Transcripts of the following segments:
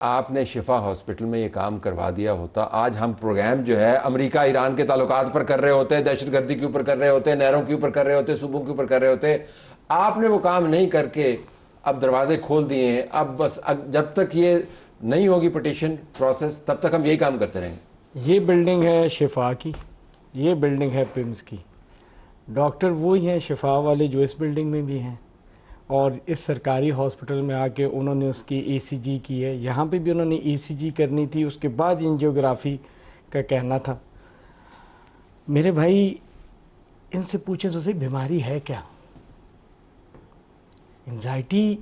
آپ نے شفا ہاسپٹل میں یہ کام کروا دیا ہوتا، آج ہم پروگرام جو ہے امریکہ ایران کے تعلقات پر کر رہے ہوتے ہیں، دہشت گردی کے اوپر کر رہے ہوتے ہیں، نہروں کے اوپر کر رہے ہوتے ہیں، صوبوں کے اوپر کر رہے ہوتے ہیں. آپ نے وہ کام نہیں کر کے اب دروازے کھول دیے ہیں. اب بس جب تک یہ نہیں ہوگی پٹیشن پروسیس تب تک ہم یہی کام کرتے رہیں گے. یہ بلڈنگ ہے شفا کی، یہ بلڈنگ ہے پمز کی. ڈاکٹر وہی ہیں شفا والے جو اس بلڈنگ میں بھی ہیں، اور اس سرکاری ہاسپٹل میں آ کے انہوں نے اس کی ای سی جی کی ہے. یہاں پہ بھی انہوں نے ای سی جی کرنی تھی، اس کے بعد انجیوگرافی کا کہنا تھا. میرے بھائی ان سے پوچھیں تو صحیح بیماری ہے کیا؟ انزائٹی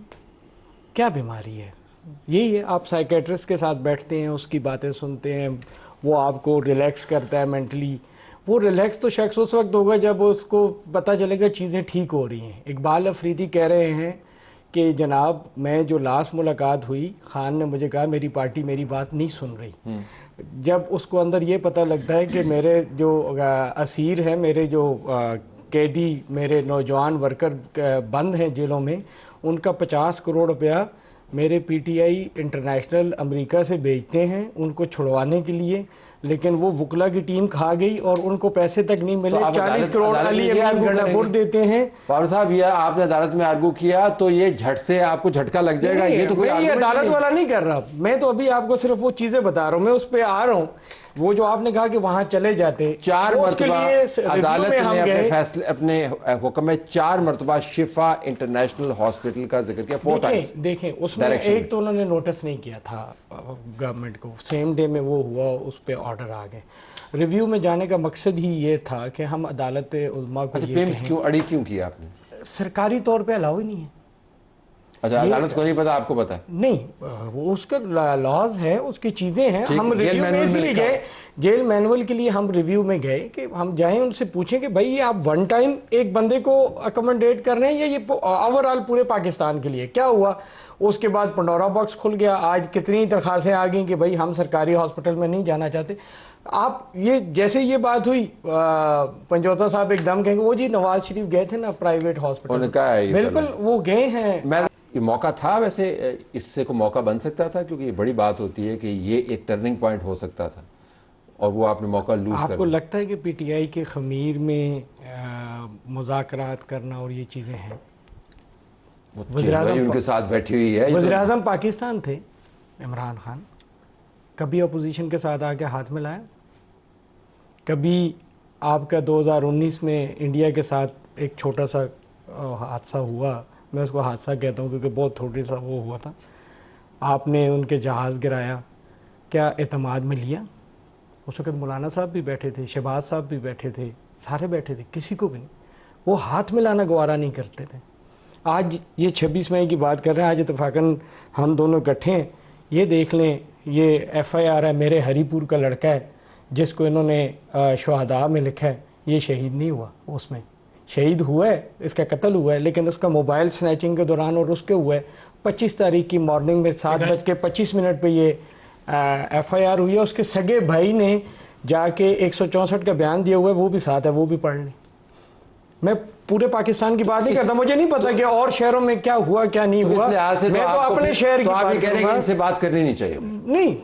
کیا بیماری ہے؟ یہی ہے، آپ سائیکیٹرسٹ کے ساتھ بیٹھتے ہیں، اس کی باتیں سنتے ہیں، وہ آپ کو ریلیکس کرتا ہے مینٹلی. وہ ریلیکس تو شخص اس وقت ہوگا جب اس کو پتہ چلے گا چیزیں ٹھیک ہو رہی ہیں. اقبال افریدی کہہ رہے ہیں کہ جناب میں جو لاسٹ ملاقات ہوئی، خان نے مجھے کہا میری پارٹی میری بات نہیں سن رہی. جب اس کو اندر یہ پتہ لگتا ہے کہ میرے جو اسیر ہیں، میرے جو قیدی، میرے نوجوان ورکر بند ہیں جیلوں میں، ان کا 50 کروڑ روپیہ میرے پی ٹی آئی انٹرنیشنل امریکہ سے بھیجتے ہیں ان کو چھڑوانے کے لیے، لیکن وہ وکلا کی ٹیم کھا گئی اور ان کو پیسے تک نہیں ملے. 40 کروڑ علی امین گنڈاپور دیتے ہیں. پاور صاحب یہ آپ نے عدالت میں آرگو کیا تو یہ جھٹ سے آپ کو جھٹکا لگ جائے گا. یہ تو کوئی میں یہ عدالت والا نہیں کر رہا، میں تو ابھی آپ کو صرف وہ چیزیں بتا رہا ہوں، میں اس پہ آ رہا ہوں. وہ جو آپ نے کہا کہ وہاں چلے جاتے، 4 مرتبہ عدالت نے اپنے فیصلے اپنے حکم میں 4 مرتبہ شفا انٹرنیشنل ہاسپٹل کا ذکر کیا. 4 ٹائمز. دیکھیں اس میں ایک تو انہوں نے نوٹس نہیں کیا تھا گورنمنٹ کو، سیم ڈے میں وہ ہوا، اس پہ آرڈر آ گئے. ریویو میں جانے کا مقصد ہی یہ تھا کہ ہم عدالت عظمیٰ کو یہ پیمز کیوں اڑی کیوں کیا آپ نے؟ سرکاری طور پہ الاؤ ہی نہیں ہے. اچھا عدالت کو نہیں پتا، آپ کو پتا ہے؟ نہیں، وہ اس کا لاز ہے، اس کی چیزیں ہیں. ہم ریویو میں اس لیے گئے، جیل مینول کے لیے ہم ریویو میں گئے کہ ہم جائیں ان سے پوچھیں کہ بھائی یہ آپ ون ٹائم ایک بندے کو اکوموڈیٹ کر رہے ہیں یا یہ اوور آل پورے پاکستان کے لیے کیا ہوا. اس کے بعد پنڈورا باکس کھل گیا. آج کتنی درخواستیں آ گئیں کہ بھائی ہم سرکاری ہاسپٹل میں نہیں جانا چاہتے. آپ یہ جیسے یہ بات ہوئی، پنجوتا صاحب ایک دم کہیں گے وہ جی نواز شریف گئے تھے نا پرائیویٹ ہاسپٹل. بالکل وہ گئے ہیں. یہ موقع تھا ویسے، اس سے کوئی موقع بن سکتا تھا؟ کیونکہ یہ بڑی بات ہوتی ہے کہ یہ ایک ٹرننگ پوائنٹ ہو سکتا تھا اور وہ آپ نے موقع لوز کر دیا. آپ کو لگتا ہے کہ پی ٹی آئی کے خمیر میں مذاکرات کرنا اور یہ چیزیں ہیں؟ وزیراعظم ان کے ساتھ بیٹھی ہوئی ہے. وزیر اعظم پاکستان تھے عمران خان، کبھی اپوزیشن کے ساتھ آ کے ہاتھ میں لایا؟ کبھی آپ کا 2019 میں انڈیا کے ساتھ ایک چھوٹا سا حادثہ ہوا، میں اس کو حادثہ کہتا ہوں کیونکہ بہت تھوڑی سا وہ ہوا تھا، آپ نے ان کے جہاز گرایا، کیا اعتماد میں لیا؟ اس وقت مولانا صاحب بھی بیٹھے تھے، شہباز صاحب بھی بیٹھے تھے، سارے بیٹھے تھے، کسی کو بھی نہیں. وہ ہاتھ میں لانا گوارا نہیں کرتے تھے. آج یہ 26 مئی کی بات کر رہے ہیں، آج اتفاقاً ہم دونوں اکٹھے ہیں. یہ دیکھ لیں، یہ ایف آئی آر ہے میرے ہری پور کا لڑکا ہے جس کو انہوں نے شہداء میں لکھا ہے. یہ شہید نہیں ہوا، اس میں شہید ہوا ہے، اس کا قتل ہوا ہے، لیکن اس کا موبائل سنیچنگ کے دوران اور اس کے ہوا ہے 25 تاریخ کی مارننگ میں 7:25 پہ یہ ایف آئی آر ہوئی ہے. اس کے سگے بھائی نے جا کے 164 کا بیان دیا ہوا ہے، وہ بھی ساتھ ہے، وہ بھی پڑھ لیں. میں پورے پاکستان کی بات نہیں کرتا، مجھے نہیں پتا کہ اور شہروں میں کیا ہوا کیا نہیں ہوا. میں تو اپنے شہر کی بات کہہ رہے ہیں کہ ان سے بات کرنی نہیں چاہیے. نہیں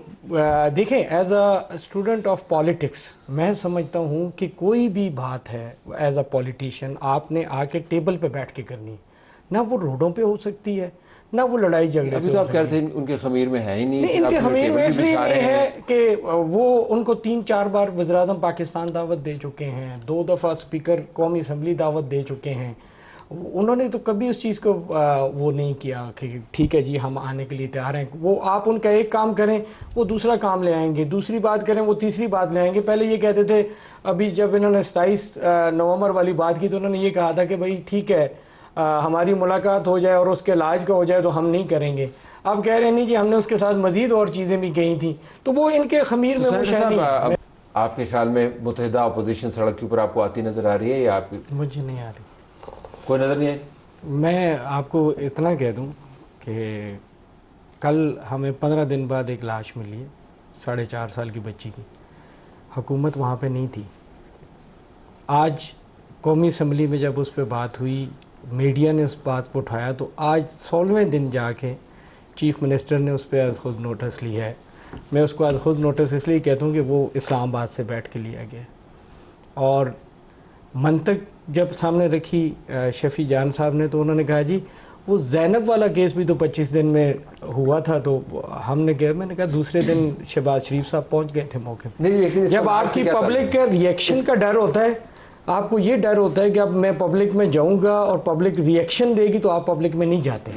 دیکھیں، as a student of politics میں سمجھتا ہوں کہ کوئی بھی بات ہے ایز اے پولیٹیشین آپ نے آ کے ٹیبل پہ بیٹھ کے کرنی ہے. نہ وہ روڈوں پہ ہو سکتی ہے، نہ وہ لڑائی جھگڑے سے. ابھی تو آپ کہہ رہے تھے ان کے خمیر میں ہے ہی نہیں. ان کے خمیر میں اس لیے نہیں ہے کہ وہ ان کو 3-4 بار وزیراعظم پاکستان دعوت دے چکے ہیں، 2 دفعہ اسپیکر قومی اسمبلی دعوت دے چکے ہیں. انہوں نے تو کبھی اس چیز کو وہ نہیں کیا کہ ٹھیک ہے جی ہم آنے کے لیے تیار ہیں. وہ آپ ان کا ایک کام کریں وہ دوسرا کام لے آئیں گے، دوسری بات کریں وہ تیسری بات لے آئیں گے. پہلے یہ کہتے تھے، ابھی جب انہوں نے 27 نومبر والی بات کی تو انہوں نے یہ کہا تھا کہ بھائی ٹھیک ہے ہماری ملاقات ہو جائے اور اس کے علاج کا ہو جائے تو ہم نہیں کریں گے. اب کہہ رہے نہیں جی ہم نے اس کے ساتھ مزید اور چیزیں بھی کہی تھیں. تو وہ ان کے خمیر میں وہ شاید نہیں. آپ کے خیال میں متحدہ اپوزیشن سڑک کے اوپر آپ کو آتی نظر آ رہی ہے یا آپ کی؟ مجھے نہیں آ رہی، کوئی نظر نہیں ہے. میں آپ کو اتنا کہہ دوں کہ کل ہمیں 15 دن بعد ایک لاش ملی ہے 4.5 سال کی بچی کی. حکومت وہاں پہ نہیں تھی. آج قومی اسمبلی میں جب اس پہ بات ہوئی، میڈیا نے اس بات کو اٹھایا، تو آج 16ویں دن جا کے چیف منسٹر نے اس پہ از خود نوٹس لیا ہے. میں اس کو از خود نوٹس اس لیے کہتا ہوں کہ وہ اسلام آباد سے بیٹھ کے لیا گیا, اور منطق جب سامنے رکھی شفیع جان صاحب نے تو انہوں نے کہا جی وہ زینب والا کیس بھی تو 25 دن میں ہوا تھا, تو ہم نے کہا, میں نے کہا دوسرے دن شہباز شریف صاحب پہنچ گئے تھے موقع پہ. جب آپ کی پبلک کے ریئیکشن کا ڈر ہوتا ہے, آپ کو یہ ڈر ہوتا ہے کہ اب میں پبلک میں جاؤں گا اور پبلک ریئیکشن دے گی تو آپ پبلک میں نہیں جاتے.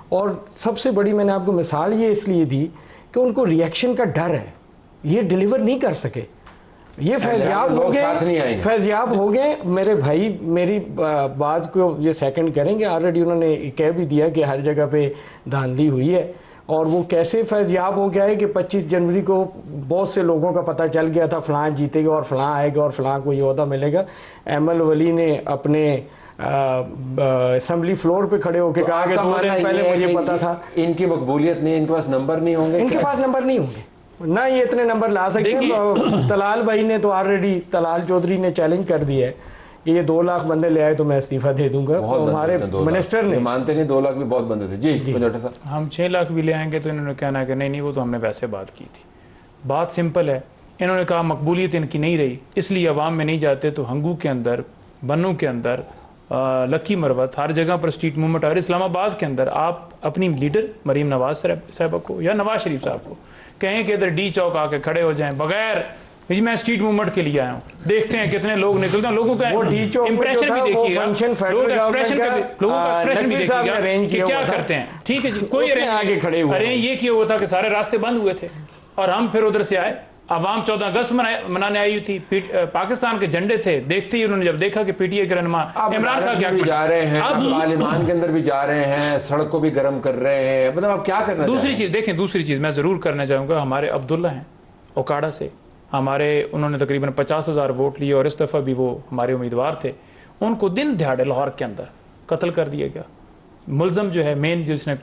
اور سب سے بڑی میں نے آپ کو مثال یہ اس لیے دی کہ ان کو ریئیکشن کا ڈر ہے, یہ ڈیلیور نہیں کر سکے. یہ فیضیاب ہو گئے میرے بھائی, میری بات کو یہ سیکنڈ کریں گے. آلریڈی انہوں نے کہہ بھی دیا کہ ہر جگہ پہ دھاندلی ہوئی ہے, اور وہ کیسے فیضیاب ہو گیا ہے کہ 25 جنوری کو بہت سے لوگوں کا پتہ چل گیا تھا فلاں جیتے گا اور فلاں آئے گا اور فلاں کو یہ عہدہ ملے گا. ایمل ولی نے اپنے اسمبلی فلور پہ کھڑے ہو کے کہا کہ 2 دن پہلے مجھے پتا تھا. ان کی مقبولیت نہیں, ان کے پاس نمبر نہیں ہوں گے, ان کے پاس نمبر نہیں ہوں گے, نہ یہ اتنے نمبر لا سکتے ہیں. طلال بھائی نے تو آلریڈی, طلال چودھری نے چیلنج کر دیا ہے کہ یہ 2 لاکھ بندے لے آئے تو میں استعفیٰ دے دوں گا. ہمارے منسٹر نے مانتے نہیں, 2 لاکھ بھی بہت بندے تھے. جی ہم 6 لاکھ بھی لے آئیں گے تو انہوں نے کہنا ہے کہ نہیں وہ تو ہم نے ویسے بات کی تھی. بات سمپل ہے, انہوں نے کہا مقبولیت ان کی نہیں رہی اس لیے عوام میں نہیں جاتے, تو ہنگو کے اندر, بنو کے اندر, لکی مروت, ہر جگہ پر اسٹریٹ موومنٹ. اور اسلام آباد کے اندر آپ اپنی لیڈر مریم نواز صاحبہ کو یا نواز شریف صاحب کو کہیں کہ ادھر ڈی چوک آ کے کھڑے ہو جائیں بغیر جی میں اسٹریٹ موومنٹ کے لیے آیا ہوں, دیکھتے ہیں کتنے لوگ نکلتے ہیں. لوگوں کا امپریشن بھی دیکھیے گا, لوگوں کا ایکسپریشن بھی دیکھیے گا کہ کیا کرتے ہیں. ٹھیک ہے جی, کوئی ارینج یہ کیا ہوا تھا کہ سارے راستے بند ہوئے تھے اور ہم پھر ادھر سے آئے. عوام 14 اگست منانے آئی ہوئی تھی, پاکستان کے جھنڈے تھے, دیکھتے ہی انہوں نے جب دیکھا کہ پی ٹی اے کے رہنما عمران خان کیا جا رہے ہیں, پارلیمان کے اندر بھی جا رہے ہیں, سڑک کو بھی گرم کر رہے ہیں, مطلب اب کیا کرنا. دوسری چیز دیکھیں, دوسری چیز میں ضرور کرنا چاہوں گا, ہمارے عبداللہ ہیں اوکاڑا سے, ہمارے انہوں نے تقریباً 50,000 ووٹ لیے اور اس دفعہ بھی وہ ہمارے امیدوار تھے. ان کو دن دہاڑے لاہور کے اندر قتل کر دیا گیا. ملزم جو ہے مین جس نے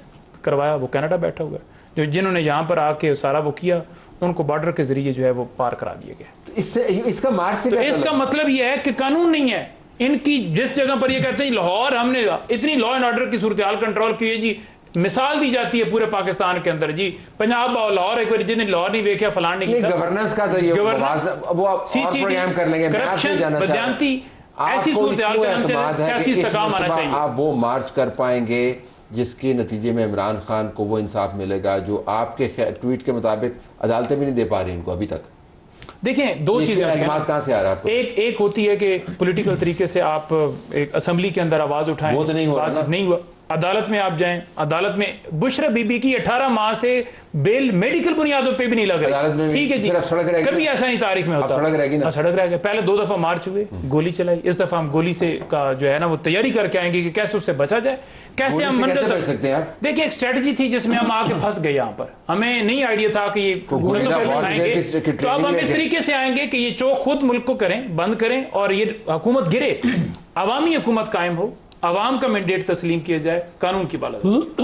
کروایا وہ کینیڈا بیٹھا ہوا ہے, جنہوں نے یہاں پر آ کے سارا وہ کیا ان کو بارڈر کے ذریعے جو ہے وہ پار کرا دیا گیا. اس کا مارچ تو اس کا مطلب یہ ہے کہ قانون نہیں ہے ان کی. جس جگہ پر یہ کہتے ہیں لاہور ہم نے اتنی لا اینڈ آرڈر کی صورتحال کنٹرول کی ہے جی, مثال دی جاتی ہے پورے پاکستان کے اندر جی, پنجاب اور لاہور ایک بار جن نے لاہور نہیں دیکھا فلان نہیں کیا. گورننس کا تو یہ وہ پروگرام کر لیں گے, کرپشن, بدیانتی, ایسی صورتحال کے ہم سے سیاسی استحکام آنا چاہیے. آپ وہ مارچ کر پائیں گے جس کے نتیجے میں عمران خان کو وہ انصاف ملے گا جو آپ کے ٹویٹ کے مطابق عدالتیں بھی نہیں دے پا رہی ان کو ابھی تک. دیکھیں 2 چیزیں اعتماد کہاں سے آ رہا ہے آپ کو؟ ایک ہوتی ہے کہ پولیٹیکل طریقے سے آپ ایک اسمبلی کے اندر آواز اٹھائیں, وہ تو نہیں ہو رہا, نہیں ہوا. عدالت میں آپ جائیں, عدالت میں بشرا بی بی کی 18 ماہ سے بیل میڈیکل بنیادوں پہ بھی نہیں لگ رہی. ٹھیک ہے جی, کبھی ایسا نہیں تاریخ میں ہوتا. سڑک رہ گی نا, سڑک رہ گیا. پہلے 2 دفعہ مارچ ہوئے, گولی چلائی. اس دفعہ ہم گولی سے کا جو ہے نا وہ تیاری کر کے آئیں گے کہ کیسے اس سے بچا جائے, کیسے ہم منظر کر سکتے ہیں. دیکھیں ایک اسٹریٹجی تھی جس میں ہم آ کے پھنس گئے. یہاں پر ہمیں نہیں آئیڈیا تھا کہ یہ تو اب ہم اس طریقے سے آئیں گے کہ یہ چوک خود ملک کو کریں, بند کریں اور یہ حکومت گرے, عوامی حکومت قائم ہو, عوام کا مینڈیٹ تسلیم کیا جائے, قانون کی بالادستی.